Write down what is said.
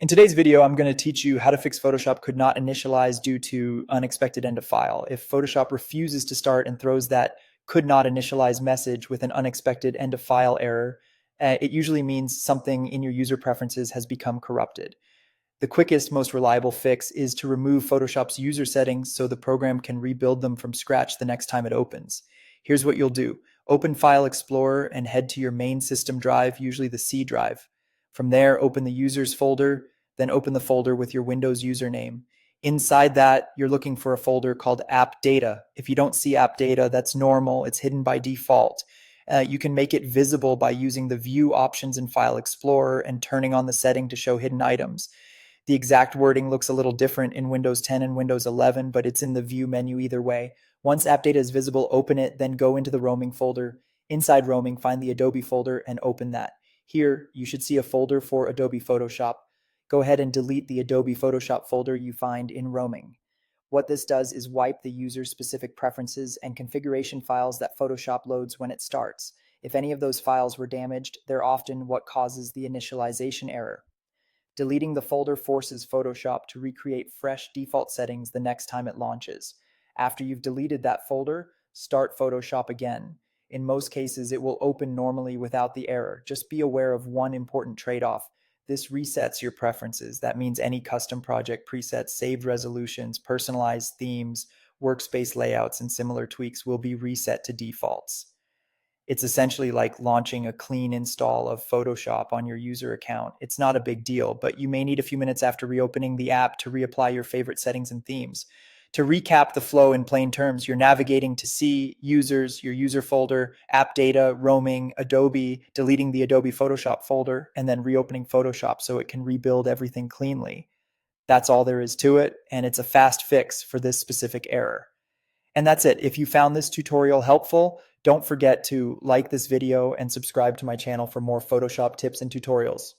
In today's video, I'm going to teach you how to fix Photoshop could not initialize due to unexpected end of file. If Photoshop refuses to start and throws that could not initialize message with an unexpected end of file error, it usually means something in your user preferences has become corrupted. The quickest, most reliable fix is to remove Photoshop's user settings so the program can rebuild them from scratch the next time it opens. Here's what you'll do. Open File Explorer and head to your main system drive, usually the C drive. From there, open the users folder, then open the folder with your Windows username. Inside that, you're looking for a folder called App Data. If you don't see App Data, that's normal. It's hidden by default. You can make it visible by using the View options in File Explorer and turning on the setting to show hidden items. The exact wording looks a little different in Windows 10 and Windows 11, but it's in the View menu either way. Once App Data is visible, open it, then go into the Roaming folder. Inside Roaming, find the Adobe folder and open that. Here, you should see a folder for Adobe Photoshop. Go ahead and delete the Adobe Photoshop folder you find in Roaming. What this does is wipe the user's specific preferences and configuration files that Photoshop loads when it starts. If any of those files were damaged, they're often what causes the initialization error. Deleting the folder forces Photoshop to recreate fresh default settings the next time it launches. After you've deleted that folder, start Photoshop again. In most cases, it will open normally without the error. Just be aware of one important trade-off. This resets your preferences. That means any custom project presets, saved resolutions, personalized themes, workspace layouts, and similar tweaks will be reset to defaults. It's essentially like launching a clean install of Photoshop on your user account. It's not a big deal, but you may need a few minutes after reopening the app to reapply your favorite settings and themes. To recap the flow in plain terms, you're navigating to see users, your user folder, app data, roaming, Adobe, deleting the Adobe Photoshop folder, and then reopening Photoshop so it can rebuild everything cleanly. That's all there is to it, and it's a fast fix for this specific error. And that's it. If you found this tutorial helpful, don't forget to like this video and subscribe to my channel for more Photoshop tips and tutorials.